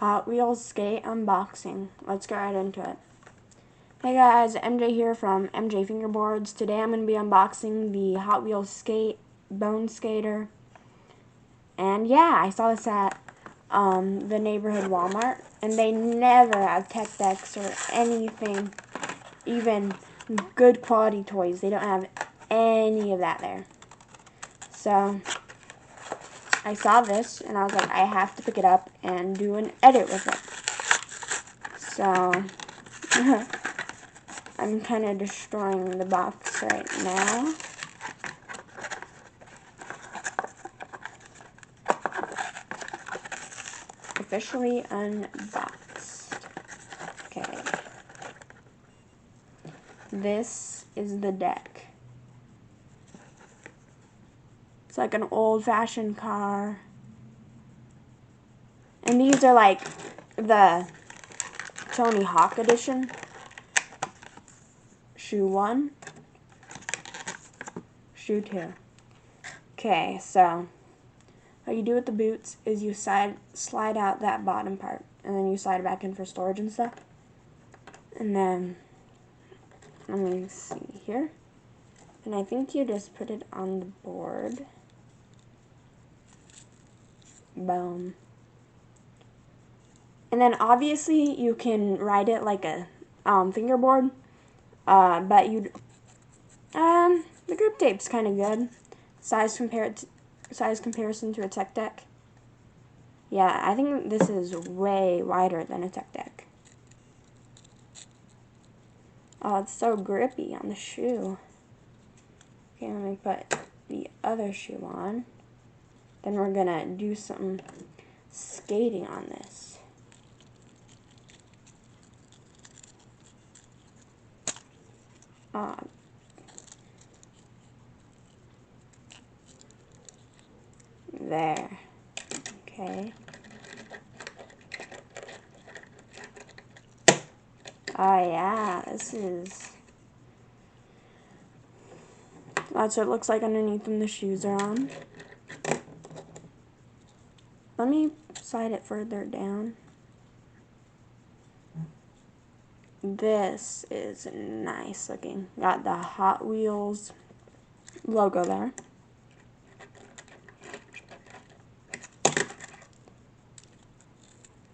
Hot Wheels skate unboxing. Let's get right into it. Hey guys, MJ here from MJ Fingerboards. Today I'm going to be unboxing the Hot Wheels skate, Bone Skater. And yeah, I saw this at the neighborhood Walmart, and they never have tech decks or anything, even good quality toys. They don't have any of that there. So I saw this and I was like, I have to pick it up and do an edit with it. So I'm kind of destroying the box right now. Officially unboxed. Okay. This is the deck. It's like an old-fashioned car. And these are like the Tony Hawk edition. Shoe 1. Shoe 2. Okay, so what you do with the boots is you slide out that bottom part, and then you slide it back in for storage and stuff. And then, let me see here. And I think you just put it on the board. Boom. And then obviously you can ride it like a fingerboard, but the grip tape's kind of good. Size comparison to a tech deck. Yeah, I think this is way wider than a tech deck. Oh, it's so grippy on the shoe. Okay, let me put the other shoe on. Then we're gonna do some skating on this. There. Okay. Oh yeah, that's what it looks like underneath when the shoes are on. Let me slide it further down. This is nice looking. Got the Hot Wheels logo there.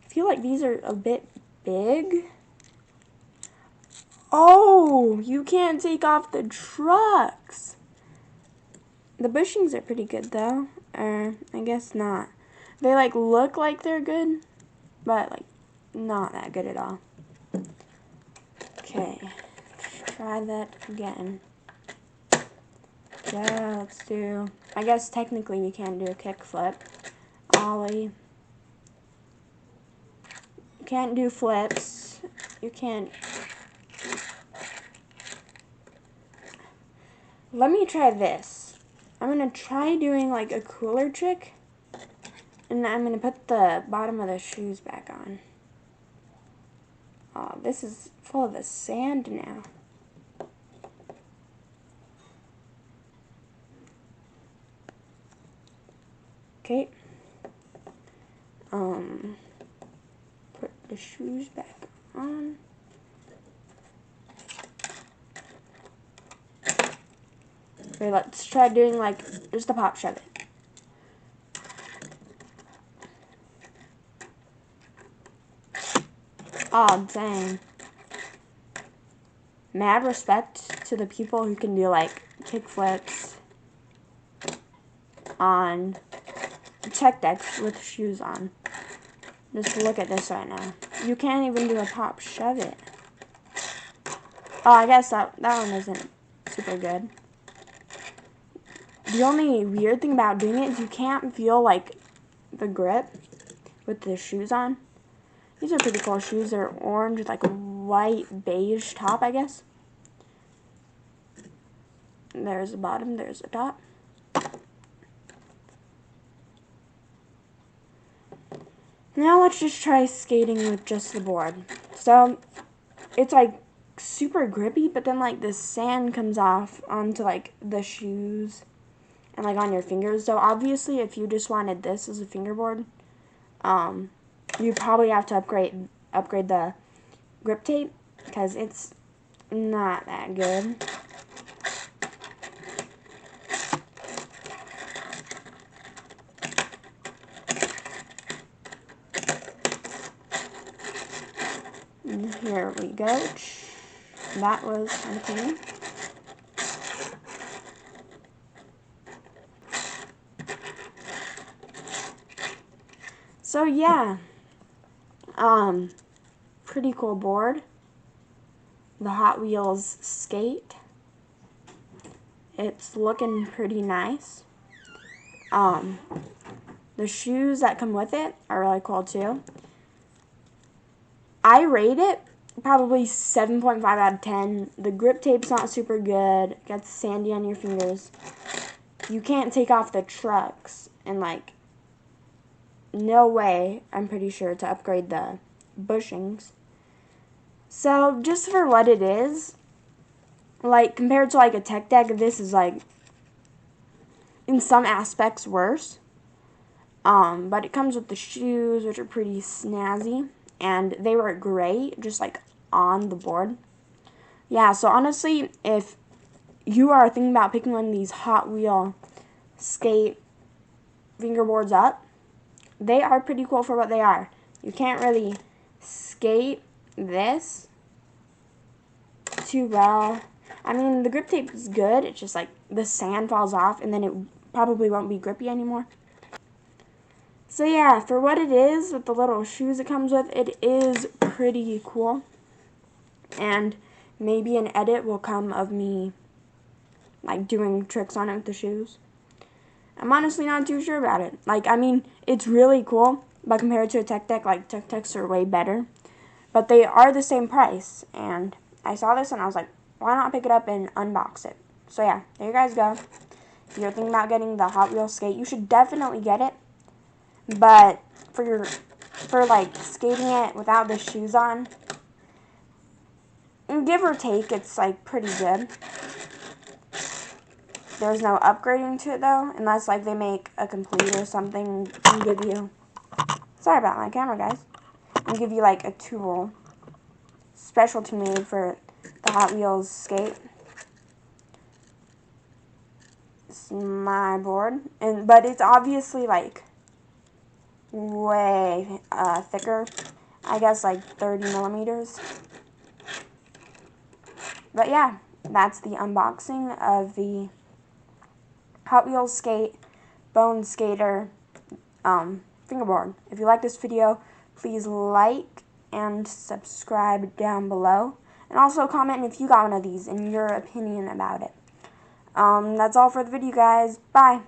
I feel like these are a bit big. Oh, you can't take off the trucks. The bushings are pretty good though. I guess not. They like look like they're good, but like not that good at all. Okay, let's try that again. Yeah, let's do, I guess technically we can do a kick flip, ollie. You can't do flips. You can't. Let me try this. I'm going to try doing like a cooler trick, and I'm going to put the bottom of the shoes back on. Oh, this is full of the sand now. Okay. Put the shoes back on. Okay, let's try doing like just a pop shove it. Oh, dang. Mad respect to the people who can do like kick flips on tech decks with shoes on. Just look at this right now. You can't even do a pop shove it. Oh, I guess that one isn't super good. The only weird thing about doing it is you can't feel like the grip with the shoes on. These are pretty cool shoes. They're orange with like a white beige top, I guess. There's the bottom, there's the top. Now let's just try skating with just the board. So it's like super grippy, but then like the sand comes off onto like the shoes and like on your fingers. So obviously if you just wanted this as a fingerboard, you probably have to upgrade the grip tape because it's not that good. And here we go. That was kind of clean. So yeah, pretty cool board. The Hot Wheels skate. It's looking pretty nice. The shoes that come with it are really cool too. I rate it probably 7.5 out of 10. The grip tape's not super good. It gets sandy on your fingers. You can't take off the trucks, and like, no way, I'm pretty sure, to upgrade the bushings. So just for what it is, like compared to like a tech deck, this is like in some aspects worse. But it comes with the shoes, which are pretty snazzy, and they were great, just like on the board. Yeah, so honestly, if you are thinking about picking one of these Hot Wheel skate fingerboards up, they are pretty cool for what they are. You can't really skate this too well. I mean, the grip tape is good. It's just like the sand falls off and then it probably won't be grippy anymore. So yeah, for what it is, with the little shoes it comes with, it is pretty cool. And maybe an edit will come of me like doing tricks on it with the shoes. I'm honestly not too sure about it. Like, I mean, it's really cool, but compared to a tech deck, like, tech decks are way better. But they are the same price, and I saw this and I was like, why not pick it up and unbox it? So yeah, there you guys go. If you're thinking about getting the Hot Wheels skate, you should definitely get it. But for like skating it without the shoes on, give or take, it's like pretty good. There's no upgrading to it though, unless like they make a complete or something and give you, sorry about my camera guys, and give you like a tool specialty made for the Hot Wheels skate. It's my board, but it's obviously like way thicker, I guess like 30 millimeters. But yeah, that's the unboxing of the Hot Wheels skate bone skater fingerboard. If you like this video, please like and subscribe down below, and also comment if you got one of these and your opinion about it. That's all for the video, guys. Bye.